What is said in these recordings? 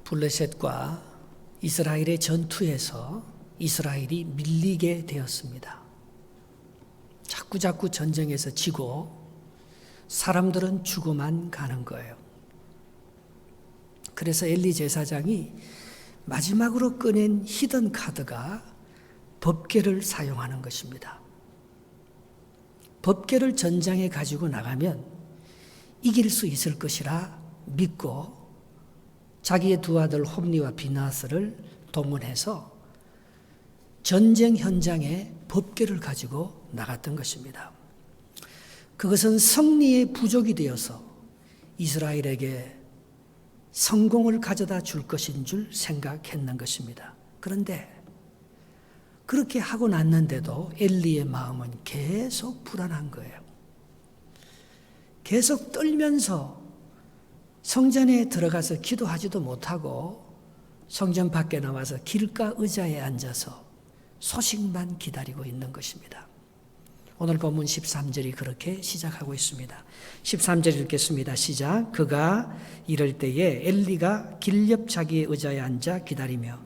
블레셋과 이스라엘의 전투에서 이스라엘이 밀리게 되었습니다. 자꾸 전쟁에서 지고 사람들은 죽어만 가는 거예요. 그래서 엘리 제사장이 마지막으로 꺼낸 히든 카드가 법궤를 사용하는 것입니다. 법궤를 전장에 가지고 나가면 이길 수 있을 것이라 믿고 자기의 두 아들 홈니와 비나스를 동원해서 전쟁 현장에 법궤를 가지고 나갔던 것입니다. 그것은 승리의 부족이 되어서 이스라엘에게 성공을 가져다 줄 것인 줄 생각했는 것입니다. 그런데 그렇게 하고 났는데도 엘리의 마음은 계속 불안한 거예요. 계속 떨면서 성전에 들어가서 기도하지도 못하고 성전 밖에 나와서 길가 의자에 앉아서 소식만 기다리고 있는 것입니다. 오늘 본문 13절이 그렇게 시작하고 있습니다. 13절 읽겠습니다. 시작. 그가 이럴 때에 엘리가 길 옆 자기의 의자에 앉아 기다리며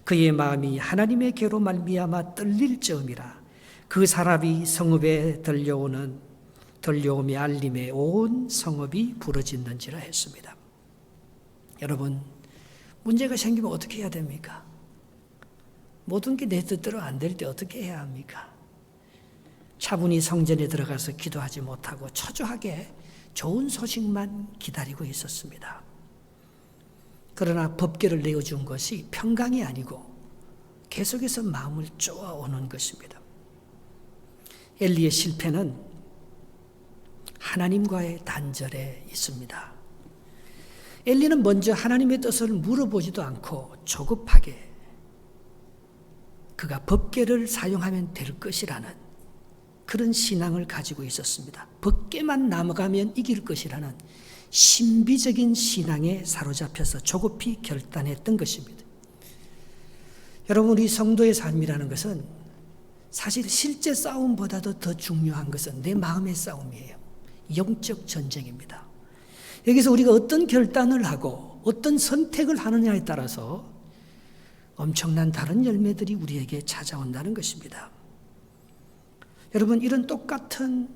그의 마음이 하나님의 괴로 말미암아 떨릴 즈음이라. 그 사람이 성읍에 들려오며 알림에 온 성읍이 부르짖는지라 했습니다. 여러분, 문제가 생기면 어떻게 해야 됩니까? 모든 게 내 뜻대로 안 될 때 어떻게 해야 합니까? 차분히 성전에 들어가서 기도하지 못하고 초조하게 좋은 소식만 기다리고 있었습니다. 그러나 법궤를 내어준 것이 평강이 아니고 계속해서 마음을 쪼아오는 것입니다. 엘리의 실패는 하나님과의 단절에 있습니다. 엘리는 먼저 하나님의 뜻을 물어보지도 않고 조급하게 그가 법궤를 사용하면 될 것이라는 그런 신앙을 가지고 있었습니다. 법궤만 남아가면 이길 것이라는 신비적인 신앙에 사로잡혀서 조급히 결단했던 것입니다. 여러분, 우리 성도의 삶이라는 것은 사실 실제 싸움보다도 더 중요한 것은 내 마음의 싸움이에요. 영적 전쟁입니다. 여기서 우리가 어떤 결단을 하고 어떤 선택을 하느냐에 따라서 엄청난 다른 열매들이 우리에게 찾아온다는 것입니다. 여러분, 이런 똑같은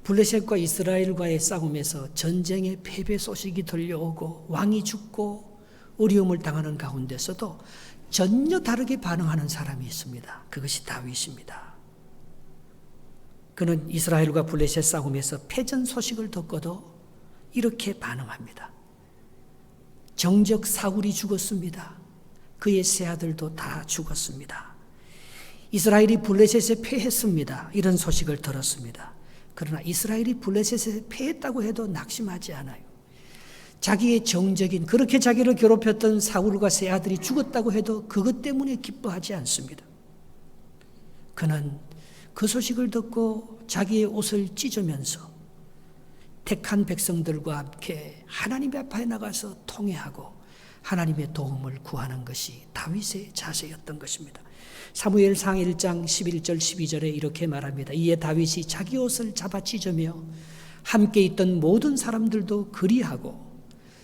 블레셋과 이스라엘과의 싸움에서 전쟁의 패배 소식이 들려오고 왕이 죽고 어려움을 당하는 가운데서도 전혀 다르게 반응하는 사람이 있습니다. 그것이 다윗입니다. 그는 이스라엘과 블레셋 싸움에서 패전 소식을 듣고도 이렇게 반응합니다. 정적 사울이 죽었습니다. 그의 세 아들도 다 죽었습니다. 이스라엘이 블레셋에 패했습니다. 이런 소식을 들었습니다. 그러나 이스라엘이 블레셋에 패했다고 해도 낙심하지 않아요. 자기의 정적인 그렇게 자기를 괴롭혔던 사울과 세 아들이 죽었다고 해도 그것 때문에 기뻐하지 않습니다. 그는 그 소식을 듣고 자기의 옷을 찢으면서 택한 백성들과 함께 하나님 앞에 나가서 통회하고 하나님의 도움을 구하는 것이 다윗의 자세였던 것입니다. 사무엘상 1장 11절 12절에 이렇게 말합니다. 이에 다윗이 자기 옷을 잡아 찢으며 함께 있던 모든 사람들도 그리하고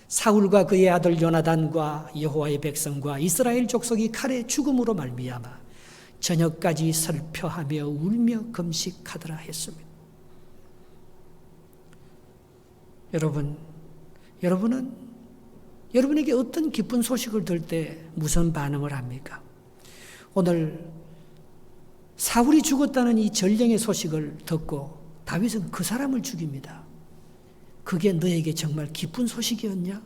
사울과 그의 아들 요나단과 여호와의 백성과 이스라엘 족속이 칼에 죽음으로 말미암아 저녁까지 슬퍼하며 울며 금식하더라 했습니다. 여러분에게 어떤 기쁜 소식을 들 때 무슨 반응을 합니까? 오늘 사울이 죽었다는 이 전령의 소식을 듣고 다윗은 그 사람을 죽입니다. 그게 너에게 정말 기쁜 소식이었냐?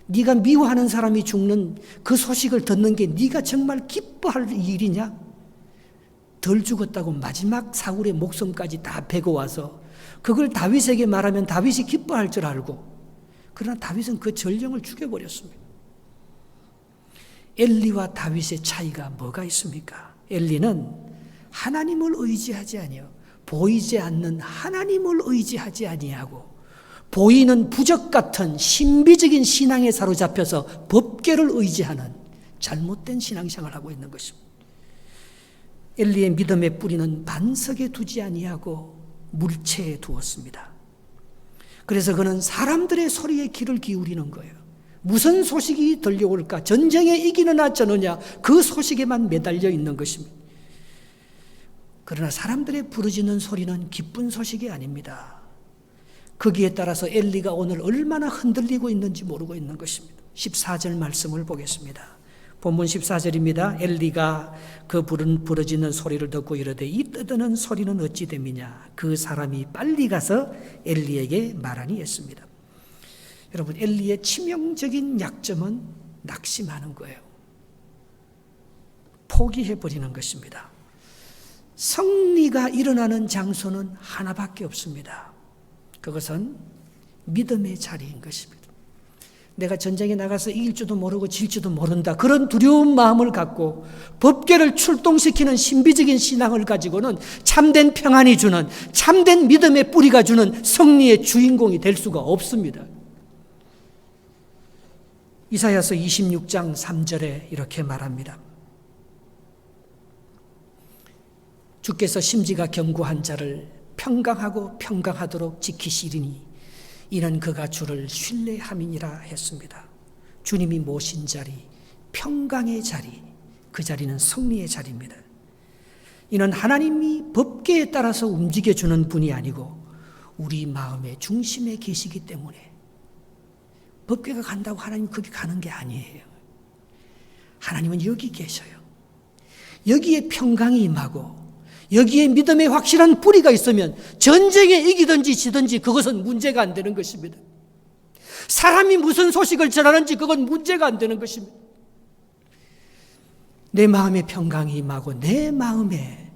네가 미워하는 사람이 죽는 그 소식을 듣는 게 네가 정말 기뻐할 일이냐? 덜 죽었다고 마지막 사울의 목숨까지 다 베고 와서 그걸 다윗에게 말하면 다윗이 기뻐할 줄 알고, 그러나 다윗은 그 전령을 죽여버렸습니다. 엘리와 다윗의 차이가 뭐가 있습니까? 엘리는 하나님을 의지하지 아니하고 보이지 않는 하나님을 의지하지 아니하고 보이는 부적 같은 신비적인 신앙에 사로잡혀서 법궤를 의지하는 잘못된 신앙생활을 하고 있는 것입니다. 엘리의 믿음의 뿌리는 반석에 두지 아니하고 물체에 두었습니다. 그래서 그는 사람들의 소리에 귀를 기울이는 거예요. 무슨 소식이 들려올까? 전쟁에 이기느냐 저느냐 그 소식에만 매달려 있는 것입니다. 그러나 사람들의 부르짖는 소리는 기쁜 소식이 아닙니다. 거기에 따라서 엘리가 오늘 얼마나 흔들리고 있는지 모르고 있는 것입니다. 14절 말씀을 보겠습니다. 본문 14절입니다. 엘리가 그 부르짖는 소리를 듣고 이르되 이 떠드는 소리는 어찌 됨이냐. 그 사람이 빨리 가서 엘리에게 말하니 했습니다. 여러분, 엘리의 치명적인 약점은 낙심하는 거예요. 포기해버리는 것입니다. 승리가 일어나는 장소는 하나밖에 없습니다. 그것은 믿음의 자리인 것입니다. 내가 전쟁에 나가서 이길 줄도 모르고 질 줄도 모른다. 그런 두려운 마음을 갖고 법궤를 출동시키는 신비적인 신앙을 가지고는 참된 평안이 주는, 참된 믿음의 뿌리가 주는 승리의 주인공이 될 수가 없습니다. 이사야서 26장 3절에 이렇게 말합니다. 주께서 심지가 견고한 자를 평강하고 평강하도록 지키시리니 이는 그가 주를 신뢰함이니라 했습니다. 주님이 모신 자리, 평강의 자리, 그 자리는 승리의 자리입니다. 이는 하나님이 법궤에 따라서 움직여주는 분이 아니고 우리 마음의 중심에 계시기 때문에 법궤가 간다고 하나님 거기 가는 게 아니에요. 하나님은 여기 계셔요. 여기에 평강이 임하고 여기에 믿음의 확실한 뿌리가 있으면 전쟁에 이기든지 지든지 그것은 문제가 안 되는 것입니다. 사람이 무슨 소식을 전하는지 그건 문제가 안 되는 것입니다. 내 마음에 평강이 임하고 내 마음에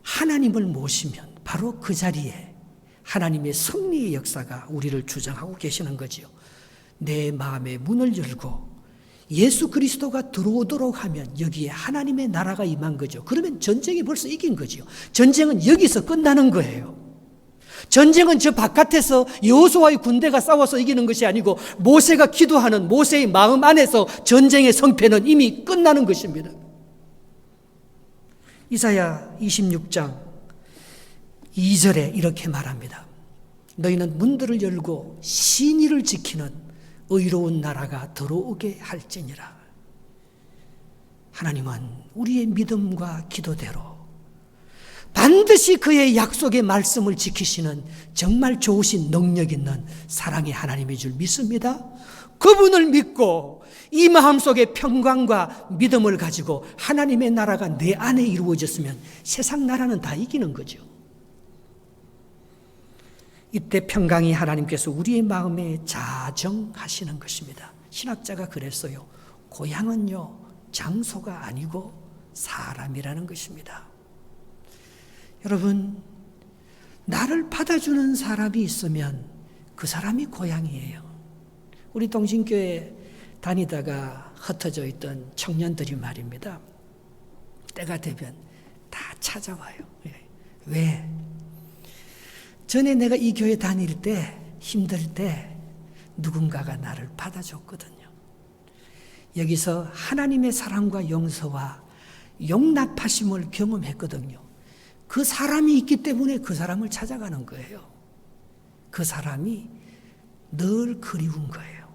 하나님을 모시면 바로 그 자리에 하나님의 승리의 역사가 우리를 주장하고 계시는 거지요. 내 마음의 문을 열고 예수 그리스도가 들어오도록 하면 여기에 하나님의 나라가 임한 거죠. 그러면 전쟁이 벌써 이긴 거죠. 전쟁은 여기서 끝나는 거예요. 전쟁은 저 바깥에서 여호수아의 군대가 싸워서 이기는 것이 아니고 모세가 기도하는 모세의 마음 안에서 전쟁의 성패는 이미 끝나는 것입니다. 이사야 26장 2절에 이렇게 말합니다. 너희는 문들을 열고 신의를 지키는 의로운 나라가 들어오게 할지니라. 하나님은 우리의 믿음과 기도대로 반드시 그의 약속의 말씀을 지키시는 정말 좋으신 능력 있는 사랑의 하나님인 줄 믿습니다. 그분을 믿고 이 마음속에 평강과 믿음을 가지고 하나님의 나라가 내 안에 이루어졌으면 세상 나라는 다 이기는 거죠. 이때 평강이 하나님께서 우리의 마음에 자정하시는 것입니다. 신학자가 그랬어요. 고향은요, 장소가 아니고 사람이라는 것입니다. 여러분, 나를 받아주는 사람이 있으면 그 사람이 고향이에요. 우리 동신교회 다니다가 흩어져 있던 청년들이 말입니다. 때가 되면 다 찾아와요. 왜? 전에 내가 이 교회 다닐 때 힘들 때 누군가가 나를 받아줬거든요. 여기서 하나님의 사랑과 용서와 용납하심을 경험했거든요. 그 사람이 있기 때문에 그 사람을 찾아가는 거예요. 그 사람이 늘 그리운 거예요.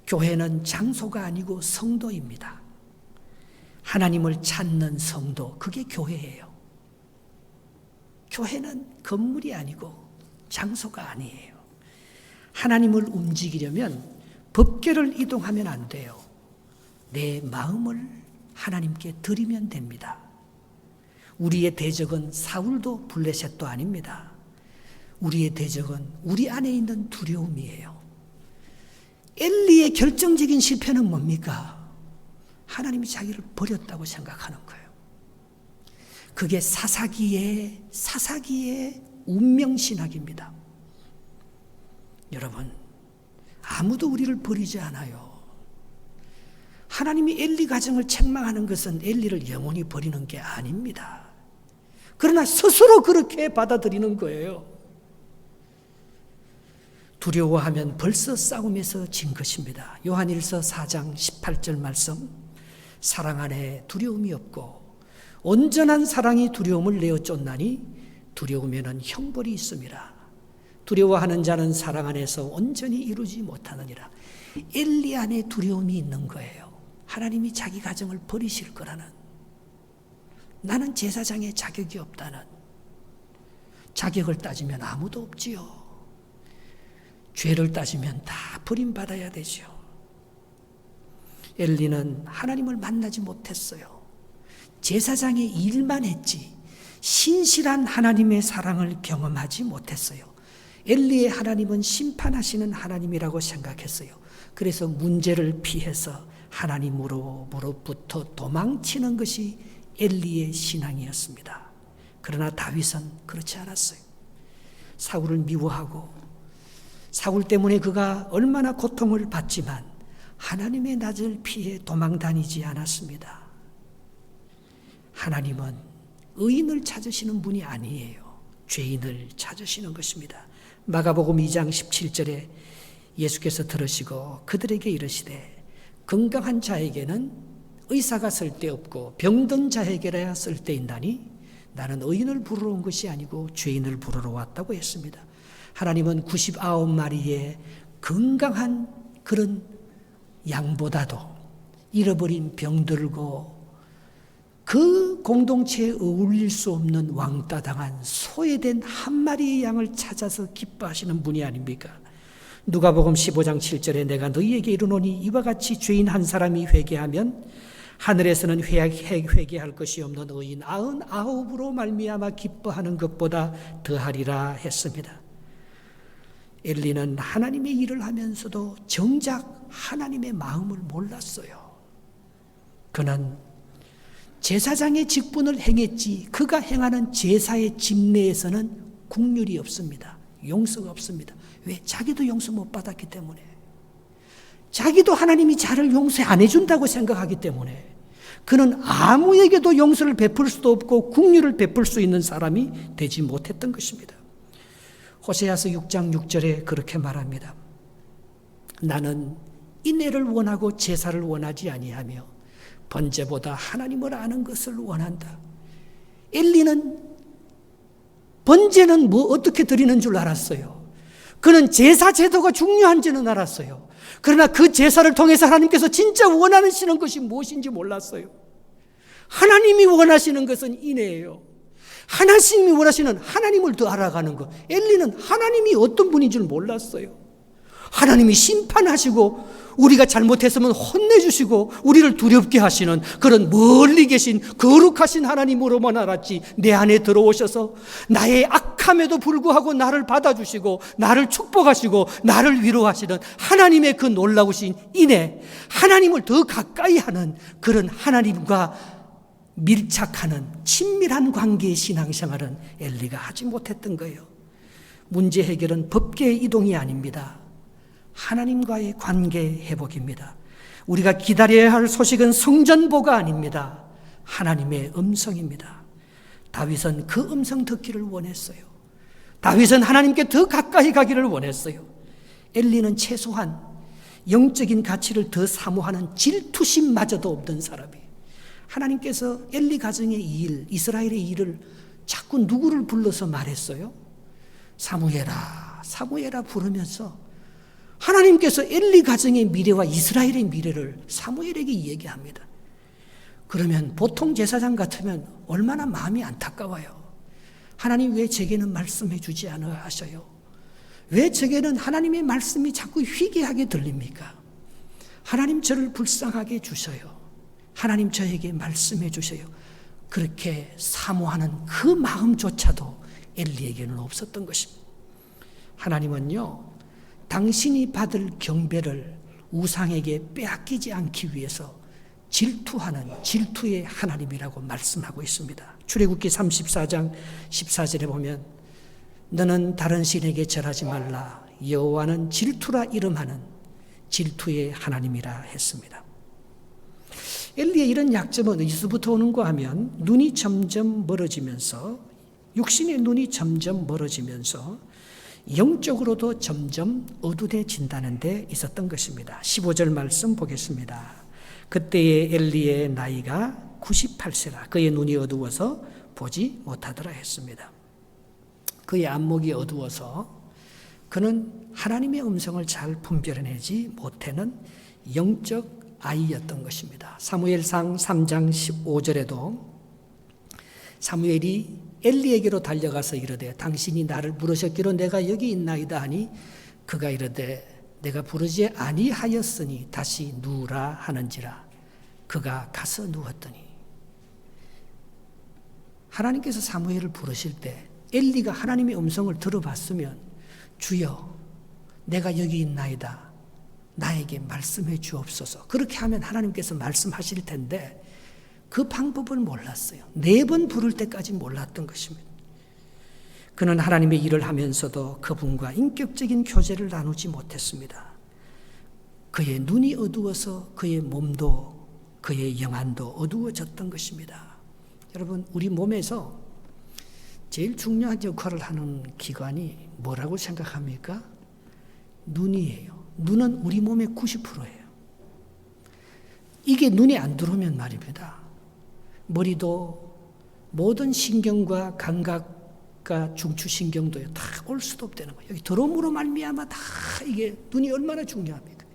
교회는 장소가 아니고 성도입니다. 하나님을 찾는 성도, 그게 교회예요. 교회는 건물이 아니고 장소가 아니에요. 하나님을 움직이려면 법궤를 이동하면 안 돼요. 내 마음을 하나님께 드리면 됩니다. 우리의 대적은 사울도 블레셋도 아닙니다. 우리의 대적은 우리 안에 있는 두려움이에요. 엘리의 결정적인 실패는 뭡니까? 하나님이 자기를 버렸다고 생각하는 거예요. 그게 사사기의 운명신학입니다. 여러분, 아무도 우리를 버리지 않아요. 하나님이 엘리 가정을 책망하는 것은 엘리를 영원히 버리는 게 아닙니다. 그러나 스스로 그렇게 받아들이는 거예요. 두려워하면 벌써 싸움에서 진 것입니다. 요한일서 4장 18절 말씀, 사랑 안에 두려움이 없고 온전한 사랑이 두려움을 내어 쫓나니 두려우면은 형벌이 있습니다. 두려워하는 자는 사랑 안에서 온전히 이루지 못하느니라. 엘리 안에 두려움이 있는 거예요. 하나님이 자기 가정을 버리실 거라는, 나는 제사장의 자격이 없다는, 자격을 따지면 아무도 없지요. 죄를 따지면 다 버림받아야 되죠. 엘리는 하나님을 만나지 못했어요. 제사장의 일만 했지 신실한 하나님의 사랑을 경험하지 못했어요. 엘리의 하나님은 심판하시는 하나님이라고 생각했어요. 그래서 문제를 피해서 하나님으로부터 도망치는 것이 엘리의 신앙이었습니다. 그러나 다윗은 그렇지 않았어요. 사울을 미워하고 사울 때문에 그가 얼마나 고통을 받지만 하나님의 낯을 피해 도망 다니지 않았습니다. 하나님은 의인을 찾으시는 분이 아니에요. 죄인을 찾으시는 것입니다. 마가복음 2장 17절에 예수께서 들으시고 그들에게 이르시되 건강한 자에게는 의사가 쓸데없고 병든 자에게라야 쓸데있나니 나는 의인을 부르러 온 것이 아니고 죄인을 부르러 왔다고 했습니다. 하나님은 99마리의 건강한 그런 양보다도 잃어버린 병들고 그 공동체에 어울릴 수 없는 왕따당한 소외된 한 마리의 양을 찾아서 기뻐하시는 분이 아닙니까? 누가복음 15장 7절에 내가 너희에게 이르노니 이와 같이 죄인 한 사람이 회개하면 하늘에서는 회개할 것이 없는 의인 99으로 말미암아 기뻐하는 것보다 더하리라 했습니다. 엘리는 하나님의 일을 하면서도 정작 하나님의 마음을 몰랐어요. 그는 제사장의 직분을 행했지 그가 행하는 제사의 집내에서는 국률이 없습니다. 용서가 없습니다. 왜? 자기도 용서 못 받았기 때문에, 자기도 하나님이 자를 용서 안 해준다고 생각하기 때문에 그는 아무에게도 용서를 베풀 수도 없고 국률을 베풀 수 있는 사람이 되지 못했던 것입니다. 호세아서 6장 6절에 그렇게 말합니다. 나는 인애를 원하고 제사를 원하지 아니하며 번제보다 하나님을 아는 것을 원한다. 엘리는 번제는 어떻게 드리는 줄 알았어요. 그는 제사 제도가 중요한지는 알았어요. 그러나 그 제사를 통해서 하나님께서 진짜 원하시는 것이 무엇인지 몰랐어요. 하나님이 원하시는 것은 인애예요. 하나님이 원하시는 하나님을 더 알아가는 것. 엘리는 하나님이 어떤 분인 줄 몰랐어요. 하나님이 심판하시고 우리가 잘못했으면 혼내주시고 우리를 두렵게 하시는 그런 멀리 계신 거룩하신 하나님으로만 알았지, 내 안에 들어오셔서 나의 악함에도 불구하고 나를 받아주시고 나를 축복하시고 나를 위로하시는 하나님의 그 놀라우신 인애, 하나님을 더 가까이 하는 그런 하나님과 밀착하는 친밀한 관계의 신앙생활은 엘리가 하지 못했던 거예요. 문제 해결은 법계의 이동이 아닙니다. 하나님과의 관계 회복입니다. 우리가 기다려야 할 소식은 성전보가 아닙니다. 하나님의 음성입니다. 다윗은 그 음성 듣기를 원했어요. 다윗은 하나님께 더 가까이 가기를 원했어요. 엘리는 최소한 영적인 가치를 더 사모하는 질투심마저도 없던 사람이, 하나님께서 엘리 가정의 일, 이스라엘의 일을 자꾸 누구를 불러서 말했어요? 사무엘아, 사무엘아 부르면서 하나님께서 엘리 가정의 미래와 이스라엘의 미래를 사무엘에게 얘기합니다. 그러면 보통 제사장 같으면 얼마나 마음이 안타까워요. 하나님 왜 제게는 말씀해 주지 않아 하셔요? 왜 제게는 하나님의 말씀이 자꾸 희귀하게 들립니까? 하나님 저를 불쌍하게 해주셔요. 하나님 저에게 말씀해 주셔요. 그렇게 사모하는 그 마음조차도 엘리에게는 없었던 것입니다. 하나님은요, 당신이 받을 경배를 우상에게 빼앗기지 않기 위해서 질투하는 질투의 하나님이라고 말씀하고 있습니다. 출애굽기 34장 14절에 보면 너는 다른 신에게 절하지 말라, 여호와는 질투라 이름하는 질투의 하나님이라 했습니다. 엘리의 이런 약점은 어디서부터 오는가 하면 눈이 점점 멀어지면서, 육신의 눈이 점점 멀어지면서 영적으로도 점점 어두워진다는 데 있었던 것입니다. 15절 말씀 보겠습니다. 그때의 엘리의 나이가 98세라 그의 눈이 어두워서 보지 못하더라 했습니다. 그의 안목이 어두워서 그는 하나님의 음성을 잘 분별해내지 못하는 영적 아이였던 것입니다. 사무엘상 3장 15절에도 사무엘이 엘리에게로 달려가서 이르되 당신이 나를 부르셨기로 내가 여기 있나이다 하니 그가 이르되 내가 부르지 아니하였으니 다시 누우라 하는지라. 그가 가서 누웠더니 하나님께서 사무엘을 부르실 때 엘리가 하나님의 음성을 들어봤으면 주여 내가 여기 있나이다 나에게 말씀해 주옵소서. 그렇게 하면 하나님께서 말씀하실 텐데 그 방법을 몰랐어요. 4번 부를 때까지 몰랐던 것입니다. 그는 하나님의 일을 하면서도 그분과 인격적인 교제를 나누지 못했습니다. 그의 눈이 어두워서 그의 몸도 그의 영안도 어두워졌던 것입니다. 여러분, 우리 몸에서 제일 중요한 역할을 하는 기관이 뭐라고 생각합니까? 눈이에요. 눈은 우리 몸의 90%예요. 이게 눈에 안 들어오면 말입니다. 머리도 모든 신경과 감각과 중추신경도요 다 올 수도 없다는 거예요. 여기 들어옴으로 말미암아 다 이게 눈이 얼마나 중요합니까?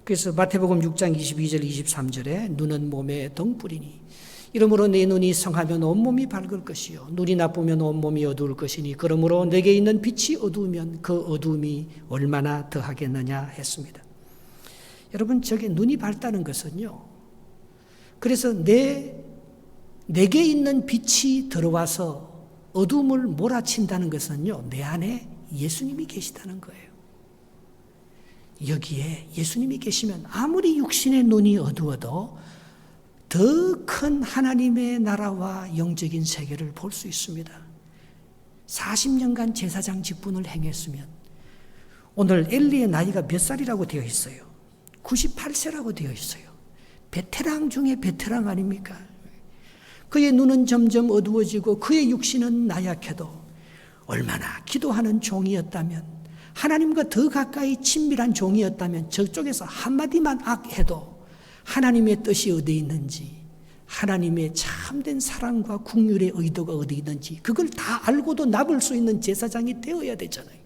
그래서 마태복음 6장 22절 23절에 눈은 몸의 덩불이니 이러므로 내 눈이 성하면 온몸이 밝을 것이요 눈이 나쁘면 온몸이 어두울 것이니 그러므로 내게 있는 빛이 어두우면 그 어두움이 얼마나 더하겠느냐 했습니다. 여러분, 저게 눈이 밝다는 것은요, 그래서 내게 있는 빛이 들어와서 어둠을 몰아친다는 것은요, 내 안에 예수님이 계시다는 거예요. 여기에 예수님이 계시면 아무리 육신의 눈이 어두워도 더 큰 하나님의 나라와 영적인 세계를 볼 수 있습니다. 40년간 제사장 직분을 행했으면 오늘 엘리의 나이가 몇 살이라고 되어 있어요? 98세라고 되어 있어요. 베테랑 중에 베테랑 아닙니까? 그의 눈은 점점 어두워지고 그의 육신은 나약해도 얼마나 기도하는 종이었다면, 하나님과 더 가까이 친밀한 종이었다면 저쪽에서 한마디만 악해도 하나님의 뜻이 어디 있는지, 하나님의 참된 사랑과 긍휼의 의도가 어디 있는지 그걸 다 알고도 나볼 수 있는 제사장이 되어야 되잖아요.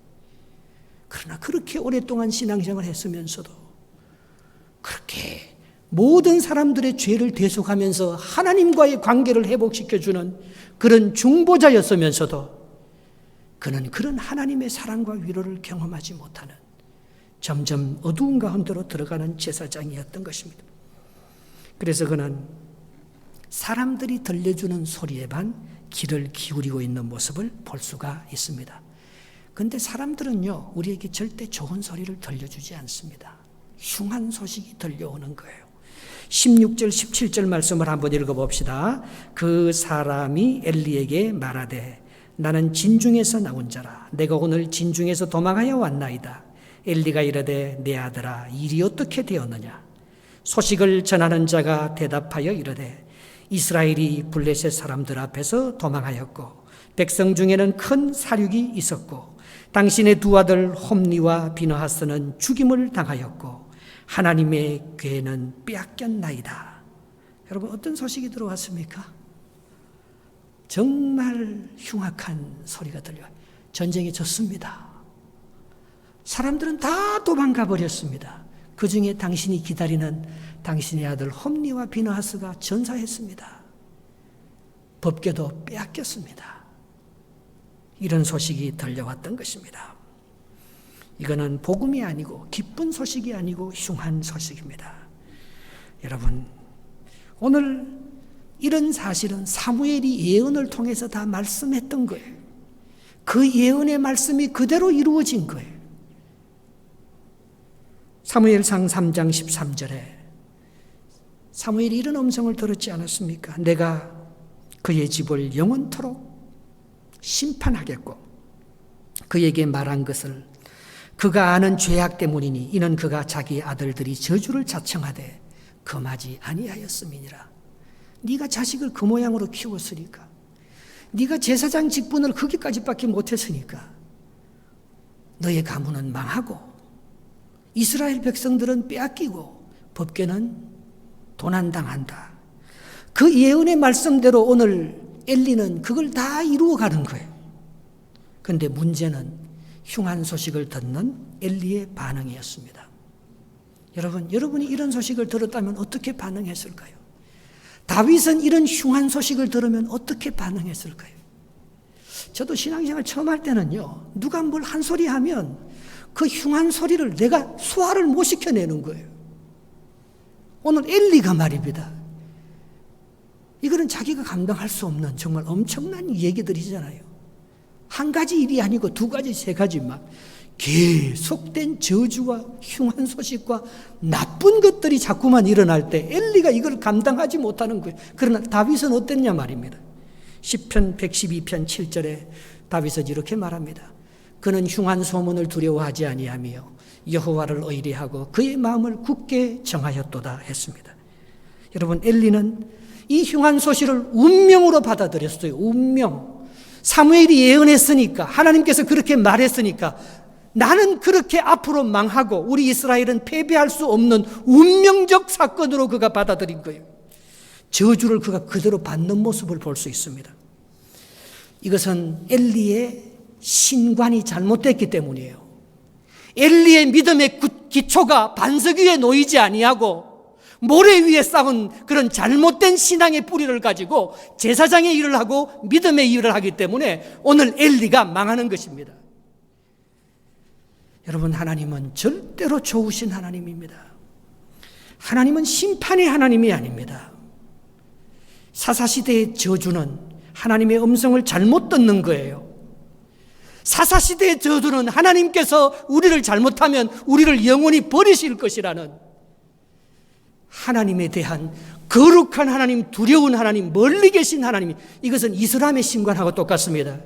그러나 그렇게 오랫동안 신앙생활을 했으면서도 그렇게 모든 사람들의 죄를 대속하면서 하나님과의 관계를 회복시켜주는 그런 중보자였으면서도 그는 그런 하나님의 사랑과 위로를 경험하지 못하는 점점 어두운 가운데로 들어가는 제사장이었던 것입니다. 그래서 그는 사람들이 들려주는 소리에 반 귀를 기울이고 있는 모습을 볼 수가 있습니다. 그런데 사람들은요, 우리에게 절대 좋은 소리를 들려주지 않습니다. 흉한 소식이 들려오는 거예요. 16절 17절 말씀을 한번 읽어봅시다. 그 사람이 엘리에게 말하되 나는 진중에서 나온 자라. 내가 오늘 진중에서 도망하여 왔나이다. 엘리가 이르되 내 아들아 일이 어떻게 되었느냐. 소식을 전하는 자가 대답하여 이르되 이스라엘이 블레셋 사람들 앞에서 도망하였고 백성 중에는 큰 사륙이 있었고 당신의 두 아들 홈니와 비느하스는 죽임을 당하였고 하나님의 궤는 빼앗겼나이다. 여러분, 어떤 소식이 들어왔습니까? 정말 흉악한 소리가 들려요. 전쟁에 졌습니다. 사람들은 다 도망가 버렸습니다. 그 중에 당신이 기다리는 당신의 아들 홈니와 비느하스가 전사했습니다. 법궤도 빼앗겼습니다. 이런 소식이 들려왔던 것입니다. 이거는 복음이 아니고 기쁜 소식이 아니고 흉한 소식입니다. 여러분, 오늘 이런 사실은 사무엘이 예언을 통해서 다 말씀했던 거예요. 그 예언의 말씀이 그대로 이루어진 거예요. 사무엘상 3장 13절에 사무엘이 이런 음성을 들었지 않았습니까? 내가 그의 집을 영원토록 심판하겠고 그에게 말한 것을 그가 아는 죄악 때문이니 이는 그가 자기 아들들이 저주를 자청하되 금하지 아니하였음이니라. 네가 자식을 그 모양으로 키웠으니까, 네가 제사장 직분을 거기까지밖에 못했으니까 너의 가문은 망하고 이스라엘 백성들은 빼앗기고 법궤는 도난당한다. 그 예언의 말씀대로 오늘 엘리는 그걸 다 이루어가는 거예요. 그런데 문제는 흉한 소식을 듣는 엘리의 반응이었습니다. 여러분이 이런 소식을 들었다면 어떻게 반응했을까요? 다윗은 이런 흉한 소식을 들으면 어떻게 반응했을까요? 저도 신앙생활 처음 할 때는요, 누가 뭘 한 소리 하면 그 흉한 소리를 내가 소화를 못 시켜내는 거예요. 오늘 엘리가 말입니다. 이거는 자기가 감당할 수 없는 정말 엄청난 얘기들이잖아요. 한 가지 일이 아니고 두 가지, 세 가지 막 계속된 저주와 흉한 소식과 나쁜 것들이 자꾸만 일어날 때 엘리가 이걸 감당하지 못하는 거예요. 그러나 다윗은 어땠냐 말입니다. 시편 112편 7절에 다윗은 이렇게 말합니다. 그는 흉한 소문을 두려워하지 아니하며 여호와를 의뢰하고 그의 마음을 굳게 정하였도다 했습니다. 여러분, 엘리는 이 흉한 소식을 운명으로 받아들였어요. 운명. 사무엘이 예언했으니까, 하나님께서 그렇게 말했으니까 나는 그렇게 앞으로 망하고 우리 이스라엘은 패배할 수 없는 운명적 사건으로 그가 받아들인 거예요. 저주를 그가 그대로 받는 모습을 볼 수 있습니다. 이것은 엘리의 신관이 잘못됐기 때문이에요. 엘리의 믿음의 기초가 반석 위에 놓이지 아니하고 모래 위에 쌓은 그런 잘못된 신앙의 뿌리를 가지고 제사장의 일을 하고 믿음의 일을 하기 때문에 오늘 엘리가 망하는 것입니다. 여러분, 하나님은 절대로 좋으신 하나님입니다. 하나님은 심판의 하나님이 아닙니다. 사사시대의 저주는 하나님의 음성을 잘못 듣는 거예요. 사사시대의 저주는 하나님께서 우리를 잘못하면 우리를 영원히 버리실 것이라는 하나님에 대한 거룩한 하나님, 두려운 하나님, 멀리 계신 하나님, 이것은 이슬람의 신관하고 똑같습니다.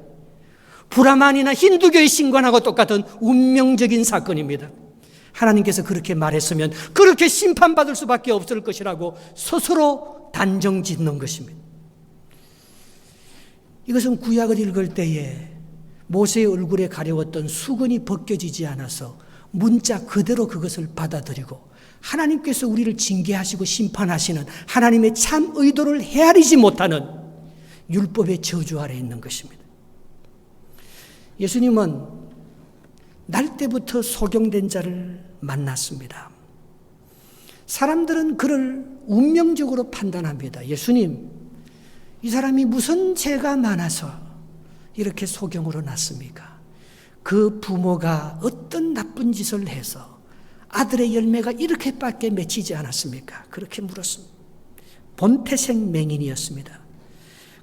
브라만이나 힌두교의 신관하고 똑같은 운명적인 사건입니다. 하나님께서 그렇게 말했으면 그렇게 심판받을 수밖에 없을 것이라고 스스로 단정 짓는 것입니다. 이것은 구약을 읽을 때에 모세의 얼굴에 가려웠던 수건이 벗겨지지 않아서 문자 그대로 그것을 받아들이고 하나님께서 우리를 징계하시고 심판하시는 하나님의 참 의도를 헤아리지 못하는 율법의 저주 아래 있는 것입니다. 예수님은 날 때부터 소경된 자를 만났습니다. 사람들은 그를 운명적으로 판단합니다. 예수님, 이 사람이 무슨 죄가 많아서 이렇게 소경으로 났습니까? 그 부모가 어떤 나쁜 짓을 해서 아들의 열매가 이렇게밖에 맺히지 않았습니까? 그렇게 물었습니다. 본태생 맹인이었습니다.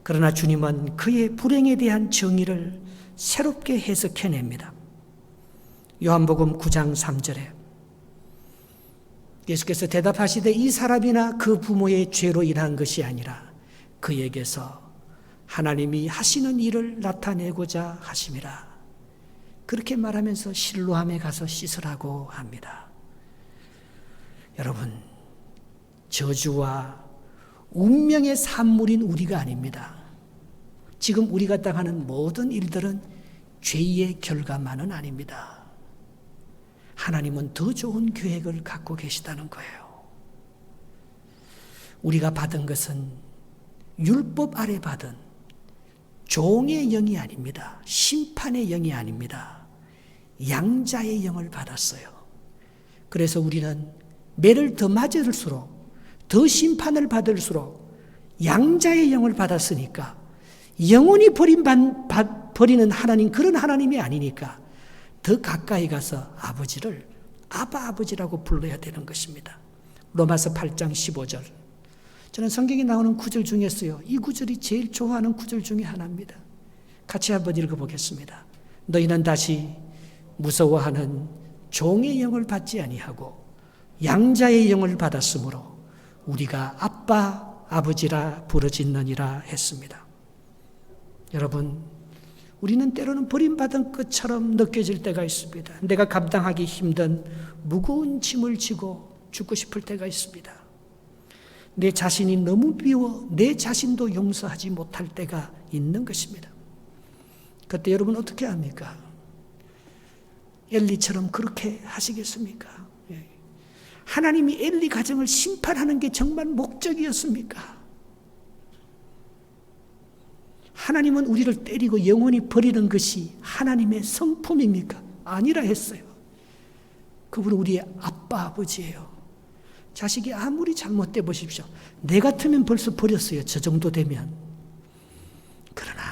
그러나 주님은 그의 불행에 대한 정의를 새롭게 해석해냅니다. 요한복음 9장 3절에 예수께서 대답하시되 이 사람이나 그 부모의 죄로 인한 것이 아니라 그에게서 하나님이 하시는 일을 나타내고자 하심이라. 그렇게 말하면서 실로암에 가서 씻으라고 합니다. 여러분, 저주와 운명의 산물인 우리가 아닙니다. 지금 우리가 당하는 모든 일들은 죄의 결과만은 아닙니다. 하나님은 더 좋은 계획을 갖고 계시다는 거예요. 우리가 받은 것은 율법 아래 받은 종의 영이 아닙니다. 심판의 영이 아닙니다. 양자의 영을 받았어요. 그래서 우리는 매를 더 맞을수록 더 심판을 받을수록 양자의 영을 받았으니까 영원히 버리는 하나님, 그런 하나님이 아니니까 더 가까이 가서 아버지를 아버지라고 불러야 되는 것입니다. 로마서 8장 15절. 저는 성경에 나오는 구절 중에서요, 이 구절이 제일 좋아하는 구절 중에 하나입니다. 같이 한번 읽어보겠습니다. 너희는 다시 무서워하는 종의 영을 받지 아니하고 양자의 영을 받았으므로 우리가 아빠, 아버지라 부르짖느니라 했습니다. 여러분, 우리는 때로는 버림받은 것처럼 느껴질 때가 있습니다. 내가 감당하기 힘든 무거운 짐을 지고 죽고 싶을 때가 있습니다. 내 자신이 너무 미워 내 자신도 용서하지 못할 때가 있는 것입니다. 그때 여러분 어떻게 합니까? 엘리처럼 그렇게 하시겠습니까? 하나님이 엘리 가정을 심판하는 게 정말 목적이었습니까? 하나님은 우리를 때리고 영원히 버리는 것이 하나님의 성품입니까? 아니라 했어요. 그분은 우리의 아빠, 아버지예요. 자식이 아무리 잘못돼 보십시오. 내 같으면 벌써 버렸어요. 저 정도 되면. 그러나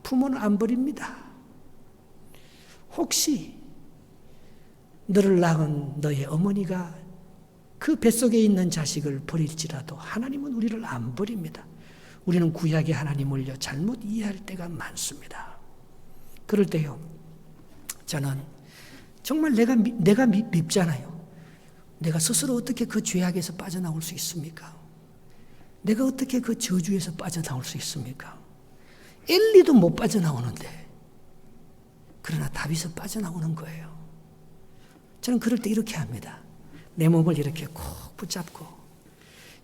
부모는 안 버립니다. 혹시 너를 낳은 너의 어머니가 그 뱃속에 있는 자식을 버릴지라도 하나님은 우리를 안 버립니다. 우리는 구약의 하나님을요 잘못 이해할 때가 많습니다. 그럴 때요 저는 정말 내가 밉잖아요. 내가 스스로 어떻게 그 죄악에서 빠져나올 수 있습니까? 내가 어떻게 그 저주에서 빠져나올 수 있습니까? 엘리도 못 빠져나오는데 그러나 다윗은 빠져나오는 거예요. 저는 그럴 때 이렇게 합니다. 내 몸을 이렇게 콕 붙잡고,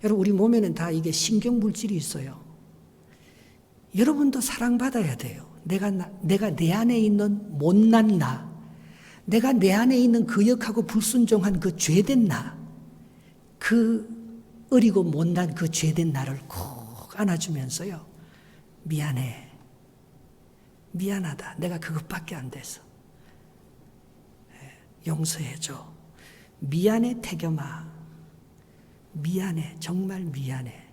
여러분 우리 몸에는 다 이게 신경물질이 있어요. 여러분도 사랑받아야 돼요. 내가 내 안에 있는 못난 나, 내가 내 안에 있는 거역하고 불순종한 그 죄된 나, 그 어리고 못난 그 죄된 나를 콕 안아주면서요, 미안해, 미안하다, 내가 그것밖에 안 돼서 용서해줘, 미안해 태겸아, 미안해, 정말 미안해.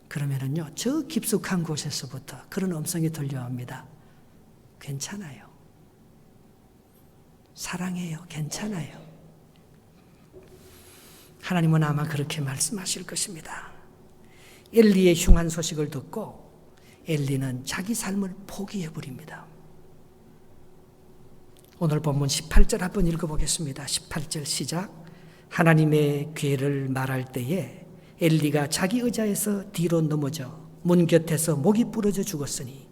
그러면은요 저 깊숙한 곳에서부터 그런 음성이 들려옵니다. 괜찮아요, 사랑해요, 괜찮아요. 하나님은 아마 그렇게 말씀하실 것입니다. 엘리의 흉한 소식을 듣고 엘리는 자기 삶을 포기해버립니다. 오늘 본문 18절 한번 읽어보겠습니다. 18절 시작. 하나님의 괴를 말할 때에 엘리가 자기 의자에서 뒤로 넘어져 문 곁에서 목이 부러져 죽었으니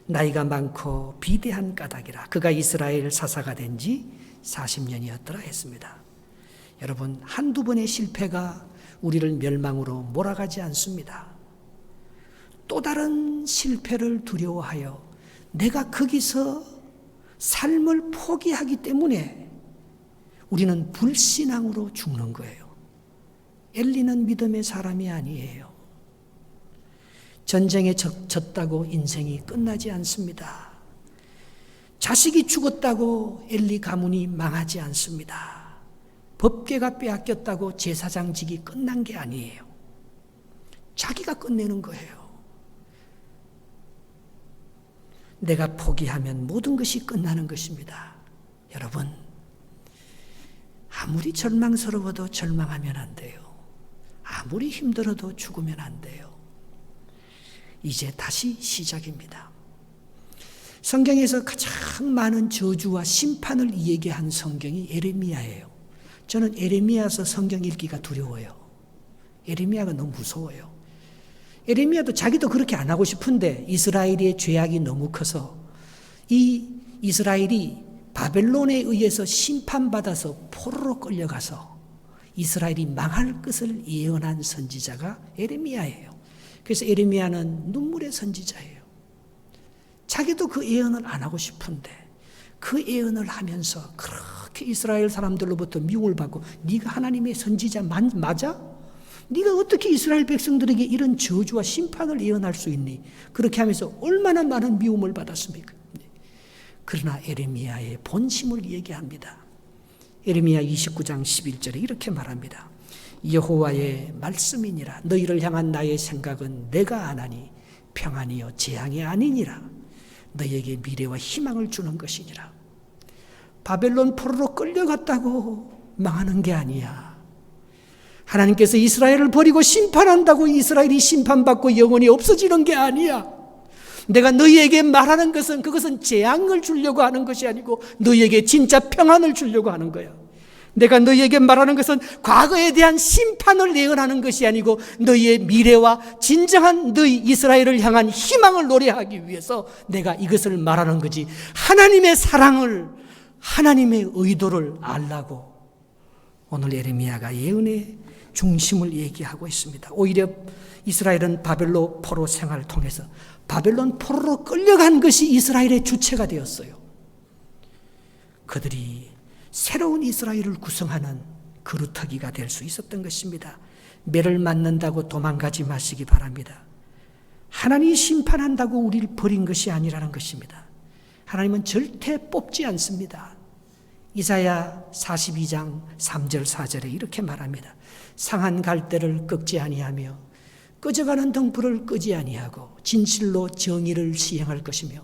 나이가 많고 비대한 까닭이라. 그가 이스라엘 사사가 된 지 40년이었더라 했습니다. 여러분, 한두 번의 실패가 우리를 멸망으로 몰아가지 않습니다. 또 다른 실패를 두려워하여 내가 거기서 삶을 포기하기 때문에 우리는 불신앙으로 죽는 거예요. 엘리는 믿음의 사람이 아니에요. 전쟁에 졌다고 인생이 끝나지 않습니다. 자식이 죽었다고 엘리 가문이 망하지 않습니다. 법궤가 빼앗겼다고 제사장직이 끝난 게 아니에요. 자기가 끝내는 거예요. 내가 포기하면 모든 것이 끝나는 것입니다. 여러분, 아무리 절망스러워도 절망하면 안 돼요. 아무리 힘들어도 죽으면 안 돼요. 이제 다시 시작입니다. 성경에서 가장 많은 저주와 심판을 얘기한 성경이 에레미야예요. 저는 에레미야서 성경 읽기가 두려워요. 에레미야가 너무 무서워요. 에레미야도 자기도 그렇게 안 하고 싶은데 이스라엘의 죄악이 너무 커서 이 이스라엘이 바벨론에 의해서 심판받아서 포로로 끌려가서 이스라엘이 망할 것을 예언한 선지자가 에레미야예요. 그래서 에레미야는 눈물의 선지자예요. 자기도 그 예언을 안 하고 싶은데 그 예언을 하면서 그렇게 이스라엘 사람들로부터 미움을 받고, 네가 하나님의 선지자 맞아? 네가 어떻게 이스라엘 백성들에게 이런 저주와 심판을 예언할 수 있니? 그렇게 하면서 얼마나 많은 미움을 받았습니까? 그러나 에레미야의 본심을 얘기합니다. 에레미야 29장 11절에 이렇게 말합니다. 여호와의 말씀이니라. 너희를 향한 나의 생각은 내가 아나니 평안이요 재앙이 아니니라. 너희에게 미래와 희망을 주는 것이니라. 바벨론 포로로 끌려갔다고 망하는 게 아니야. 하나님께서 이스라엘을 버리고 심판한다고 이스라엘이 심판받고 영원히 없어지는 게 아니야. 내가 너희에게 말하는 것은 그것은 재앙을 주려고 하는 것이 아니고 너희에게 진짜 평안을 주려고 하는 거야. 내가 너희에게 말하는 것은 과거에 대한 심판을 예언하는 것이 아니고 너희의 미래와 진정한 너희 이스라엘을 향한 희망을 노래하기 위해서 내가 이것을 말하는 거지. 하나님의 사랑을, 하나님의 의도를 알라고 오늘 에레미야가 예언의 중심을 얘기하고 있습니다. 오히려 이스라엘은 바벨론 포로 생활을 통해서 바벨론 포로로 끌려간 것이 이스라엘의 주체가 되었어요. 그들이 새로운 이스라엘을 구성하는 그루터기가 될 수 있었던 것입니다. 매를 맞는다고 도망가지 마시기 바랍니다. 하나님이 심판한다고 우리를 버린 것이 아니라는 것입니다. 하나님은 절대 뽑지 않습니다. 이사야 42장 3절 4절에 이렇게 말합니다. 상한 갈대를 꺾지 아니하며 꺼져가는 등불을 끄지 아니하고 진실로 정의를 시행할 것이며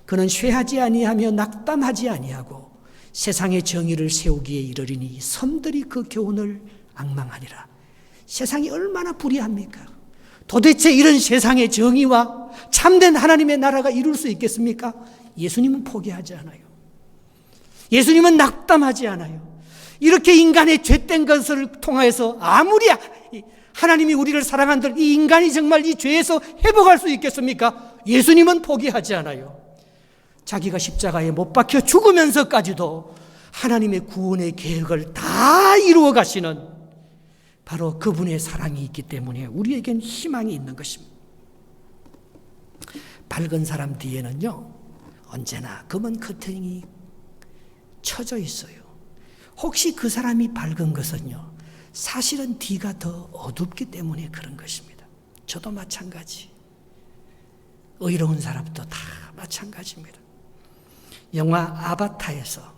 그는 쇠하지 아니하며 낙담하지 아니하고 세상의 정의를 세우기에 이르리니 섬들이 그 교훈을 앙망하리라. 세상이 얼마나 불의합니까? 도대체 이런 세상의 정의와 참된 하나님의 나라가 이룰 수 있겠습니까? 예수님은 포기하지 않아요. 예수님은 낙담하지 않아요. 이렇게 인간의 죄된 것을 통하여서 아무리 하나님이 우리를 사랑한들 이 인간이 정말 이 죄에서 회복할 수 있겠습니까? 예수님은 포기하지 않아요. 자기가 십자가에 못 박혀 죽으면서까지도 하나님의 구원의 계획을 다 이루어 가시는 바로 그분의 사랑이 있기 때문에 우리에겐 희망이 있는 것입니다. 밝은 사람 뒤에는요, 언제나 검은 커튼이 쳐져 있어요. 혹시 그 사람이 밝은 것은요, 사실은 뒤가 더 어둡기 때문에 그런 것입니다. 저도 마찬가지. 의로운 사람도 다 마찬가지입니다. 영화 아바타에서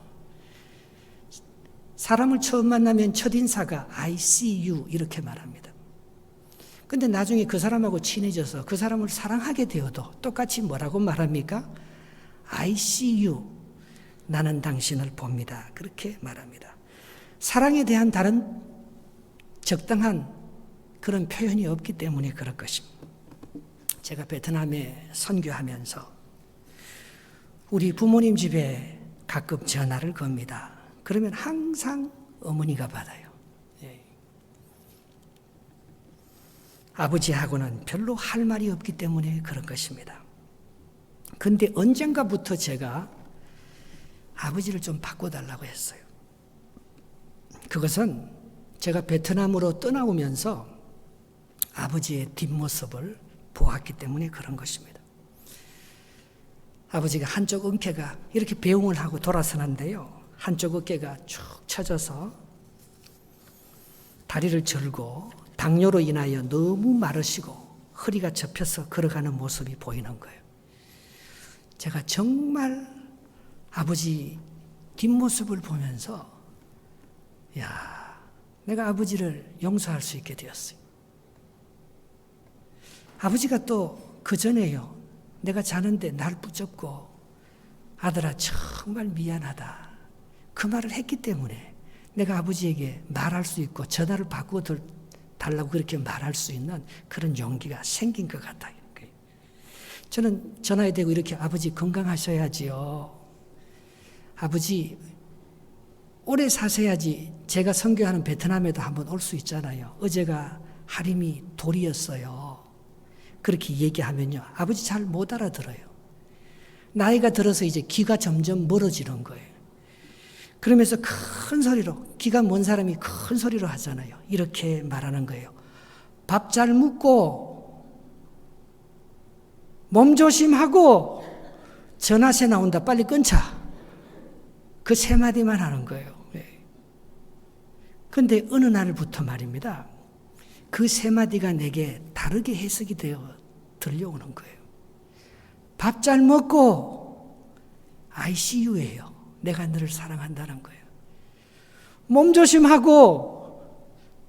사람을 처음 만나면 첫인사가 I see you 이렇게 말합니다. 근데 나중에 그 사람하고 친해져서 그 사람을 사랑하게 되어도 똑같이 뭐라고 말합니까? I see you. 나는 당신을 봅니다. 그렇게 말합니다. 사랑에 대한 다른 적당한 그런 표현이 없기 때문에 그럴 것입니다. 제가 베트남에 선교하면서 우리 부모님 집에 가끔 전화를 겁니다. 그러면 항상 어머니가 받아요. 예. 아버지하고는 별로 할 말이 없기 때문에 그런 것입니다. 근데 언젠가부터 제가 아버지를 좀 바꿔달라고 했어요. 그것은 제가 베트남으로 떠나오면서 아버지의 뒷모습을 보았기 때문에 그런 것입니다. 아버지가 한쪽 어깨가 이렇게 배웅을 하고 돌아서는데요. 한쪽 어깨가 쭉 처져서 다리를 절고 당뇨로 인하여 너무 마르시고 허리가 접혀서 걸어가는 모습이 보이는 거예요. 제가 정말 아버지 뒷모습을 보면서 내가 아버지를 용서할 수 있게 되었어요. 아버지가 또 그전에요. 내가 자는데 날 붙잡고 아들아 정말 미안하다. 그 말을 했기 때문에 내가 아버지에게 말할 수 있고 전화를 바꾸어 달라고 그렇게 말할 수 있는 그런 용기가 생긴 것 같아요. 저는 전화에 대고 이렇게 아버지 건강하셔야지요. 아버지 오래 사셔야지 제가 선교하는 베트남에도 한번 올 수 있잖아요. 어제가 하림이 돌이었어요. 그렇게 얘기하면요. 아버지 잘 못 알아들어요. 나이가 들어서 이제 귀가 점점 멀어지는 거예요. 그러면서 큰 소리로, 귀가 먼 사람이 큰 소리로 하잖아요. 이렇게 말하는 거예요. 밥 잘 먹고 몸 조심하고 전화세 나온다. 빨리 끊자. 그 세 마디만 하는 거예요. 그런데 어느 날부터 말입니다. 그 세 마디가 내게 다르게 해석이 되어 들려오는 거예요. 밥 잘 먹고 ICU예요. 내가 너를 사랑한다는 거예요. 몸 조심하고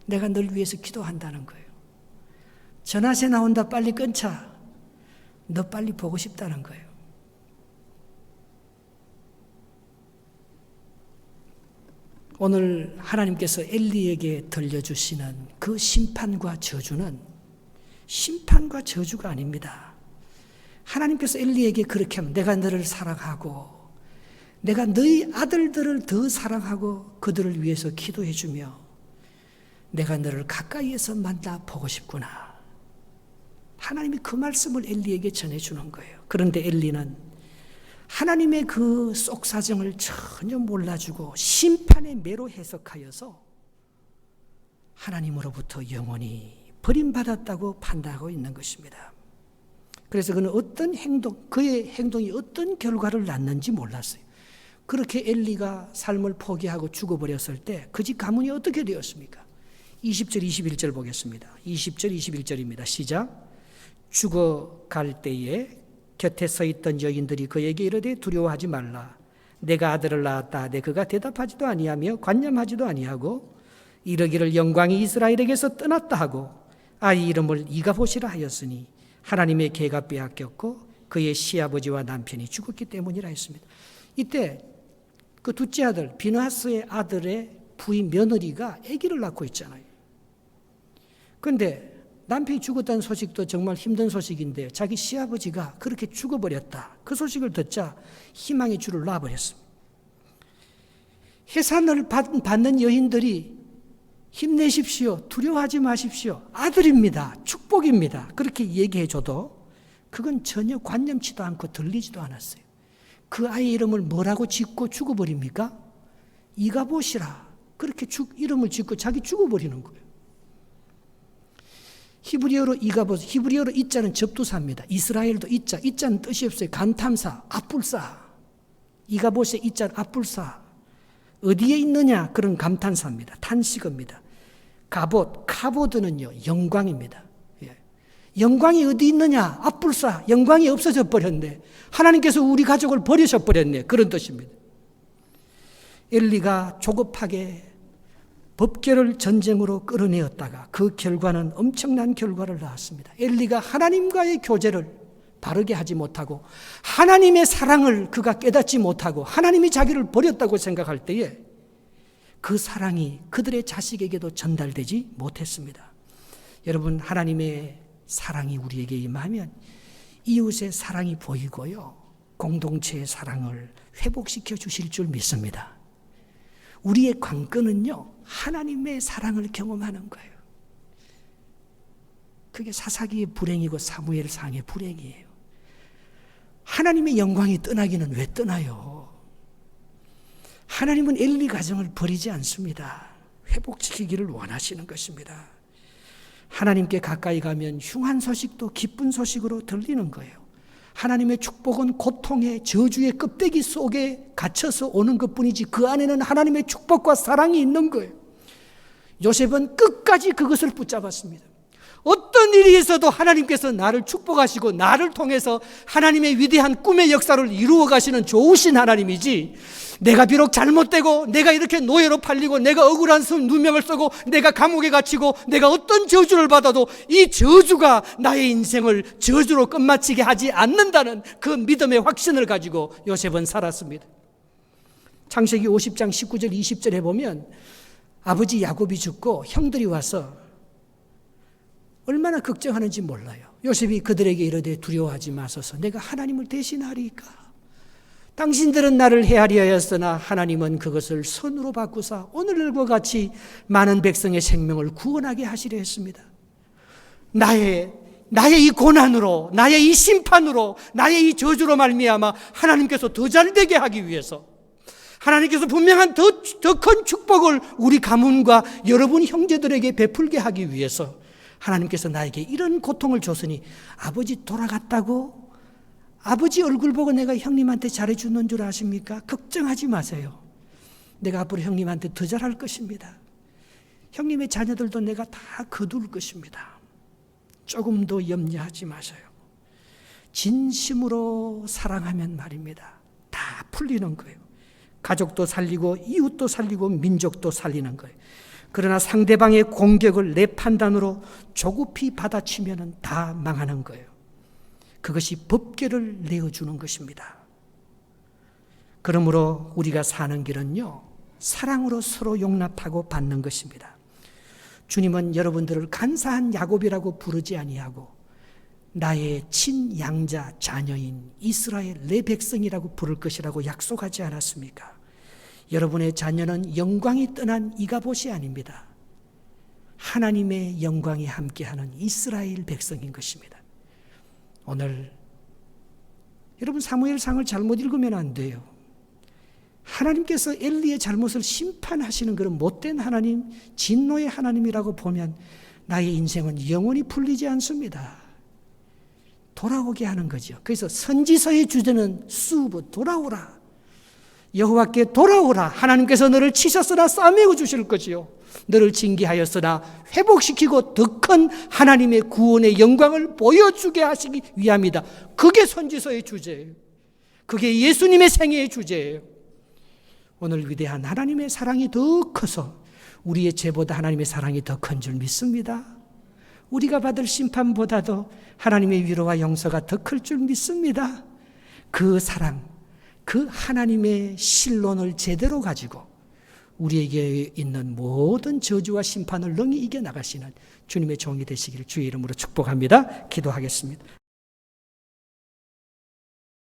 내가 널 위해서 기도한다는 거예요. 전화세 나온다. 빨리 끊자. 너 빨리 보고 싶다는 거예요. 오늘 하나님께서 엘리에게 들려주시는 그 심판과 저주는 심판과 저주가 아닙니다. 하나님께서 엘리에게 그렇게 하면 내가 너를 사랑하고 내가 너희 아들들을 더 사랑하고 그들을 위해서 기도해 주며 내가 너를 가까이에서 만나보고 싶구나. 하나님이 그 말씀을 엘리에게 전해주는 거예요. 그런데 엘리는 하나님의 그 속사정을 전혀 몰라주고 심판의 매로 해석하여서 하나님으로부터 영원히 버림받았다고 판단하고 있는 것입니다. 그래서 그는 어떤 행동, 그의 행동이 어떤 결과를 낳는지 몰랐어요. 그렇게 엘리가 삶을 포기하고 죽어버렸을 때 그 집 가문이 어떻게 되었습니까? 20절, 21절 보겠습니다. 20절, 21절입니다. 시작. 죽어갈 때에 곁에 서 있던 여인들이 그에게 이르되 두려워하지 말라. 내가 아들을 낳았다 하되 그가 대답하지도 아니하며 관념하지도 아니하고 이르기를 영광이 이스라엘에게서 떠났다 하고 아이 이름을 이가봇이라 하였으니 하나님의 계가 빼앗겼고 그의 시아버지와 남편이 죽었기 때문이라 했습니다. 이때 그 둘째 아들 비느하스의 아들의 부인 며느리가 아기를 낳고 있잖아요. 그런데 남편이 죽었다는 소식도 정말 힘든 소식인데 자기 시아버지가 그렇게 죽어버렸다. 그 소식을 듣자 희망의 줄을 놔버렸습니다. 해산을 받는 여인들이 힘내십시오. 두려워하지 마십시오. 아들입니다. 축복입니다. 그렇게 얘기해줘도 그건 전혀 관념치도 않고 들리지도 않았어요. 그 아이 이름을 뭐라고 짓고 죽어버립니까? 이가봇이라. 그렇게 이름을 짓고 자기 죽어버리는 거예요. 히브리어로 이가봇, 히브리어로 이자는 접두사입니다. 이스라엘도 이자는 뜻이 없어요. 간탐사, 앞불사. 이가봇의 이자는 앞불사. 어디에 있느냐? 그런 감탄사입니다. 탄식어입니다. 카보드는요, 영광입니다. 영광이 어디 있느냐? 앞불사. 영광이 없어져 버렸네. 하나님께서 우리 가족을 버리셔 버렸네. 그런 뜻입니다. 엘리가 조급하게 법궤를 전쟁으로 끌어내었다가 그 결과는 엄청난 결과를 낳았습니다. 엘리가 하나님과의 교제를 바르게 하지 못하고 하나님의 사랑을 그가 깨닫지 못하고 하나님이 자기를 버렸다고 생각할 때에 그 사랑이 그들의 자식에게도 전달되지 못했습니다. 여러분, 하나님의 사랑이 우리에게 임하면 이웃의 사랑이 보이고요, 공동체의 사랑을 회복시켜 주실 줄 믿습니다. 우리의 관건은요, 하나님의 사랑을 경험하는 거예요. 그게 사사기의 불행이고 사무엘상의 불행이에요. 하나님의 영광이 떠나기는 왜 떠나요? 하나님은 엘리 가정을 버리지 않습니다. 회복시키기를 원하시는 것입니다. 하나님께 가까이 가면 흉한 소식도 기쁜 소식으로 들리는 거예요. 하나님의 축복은 고통의 저주의 껍데기 속에 갇혀서 오는 것뿐이지 그 안에는 하나님의 축복과 사랑이 있는 거예요. 요셉은 끝까지 그것을 붙잡았습니다. 어떤 일이 있어도 하나님께서 나를 축복하시고 나를 통해서 하나님의 위대한 꿈의 역사를 이루어 가시는 좋으신 하나님이지, 내가 비록 잘못되고 내가 이렇게 노예로 팔리고 내가 억울한 누명을 쓰고 내가 감옥에 갇히고 내가 어떤 저주를 받아도 이 저주가 나의 인생을 저주로 끝마치게 하지 않는다는 그 믿음의 확신을 가지고 요셉은 살았습니다. 창세기 50장 19절 20절에 보면 아버지 야곱이 죽고 형들이 와서 얼마나 걱정하는지 몰라요. 요셉이 그들에게 이르되 두려워하지 마소서, 내가 하나님을 대신하리이까. 당신들은 나를 헤아려 하였으나 하나님은 그것을 선으로 바꾸사 오늘과 같이 많은 백성의 생명을 구원하게 하시려 했습니다. 나의 이 고난으로, 나의 이 심판으로, 나의 이 저주로 말미암아 하나님께서 더 잘되게 하기 위해서, 하나님께서 분명한 더 큰 축복을 우리 가문과 여러분 형제들에게 베풀게 하기 위해서 하나님께서 나에게 이런 고통을 줬으니 아버지 돌아갔다고 아버지 얼굴 보고 내가 형님한테 잘해주는 줄 아십니까? 걱정하지 마세요. 내가 앞으로 형님한테 더 잘할 것입니다. 형님의 자녀들도 내가 다 거둘 것입니다. 조금도 염려하지 마세요. 진심으로 사랑하면 말입니다, 다 풀리는 거예요. 가족도 살리고 이웃도 살리고 민족도 살리는 거예요. 그러나 상대방의 공격을 내 판단으로 조급히 받아치면 다 망하는 거예요. 그것이 법궤를 내어주는 것입니다. 그러므로 우리가 사는 길은요, 사랑으로 서로 용납하고 받는 것입니다. 주님은 여러분들을 간사한 야곱이라고 부르지 아니하고 나의 친양자 자녀인 이스라엘 내 백성이라고 부를 것이라고 약속하지 않았습니까? 여러분의 자녀는 영광이 떠난 이가봇이 아닙니다. 하나님의 영광이 함께하는 이스라엘 백성인 것입니다. 오늘 여러분 사무엘상을 잘못 읽으면 안 돼요. 하나님께서 엘리의 잘못을 심판하시는 그런 못된 하나님, 진노의 하나님이라고 보면 나의 인생은 영원히 풀리지 않습니다. 돌아오게 하는 거죠. 그래서 선지서의 주제는 수브, 돌아오라. 여호와께 돌아오라. 하나님께서 너를 치셨으나 싸매어 주실 것이요 너를 징계하였으나 회복시키고 더 큰 하나님의 구원의 영광을 보여주게 하시기 위함이다. 그게 선지서의 주제예요. 그게 예수님의 생애의 주제예요. 오늘 위대한 하나님의 사랑이 더 커서 우리의 죄보다 하나님의 사랑이 더 큰 줄 믿습니다. 우리가 받을 심판보다도 하나님의 위로와 용서가 더 클 줄 믿습니다. 그 사랑, 그 하나님의 신론을 제대로 가지고 우리에게 있는 모든 저주와 심판을 능히 이겨나가시는 주님의 종이 되시기를 주의 이름으로 축복합니다. 기도하겠습니다.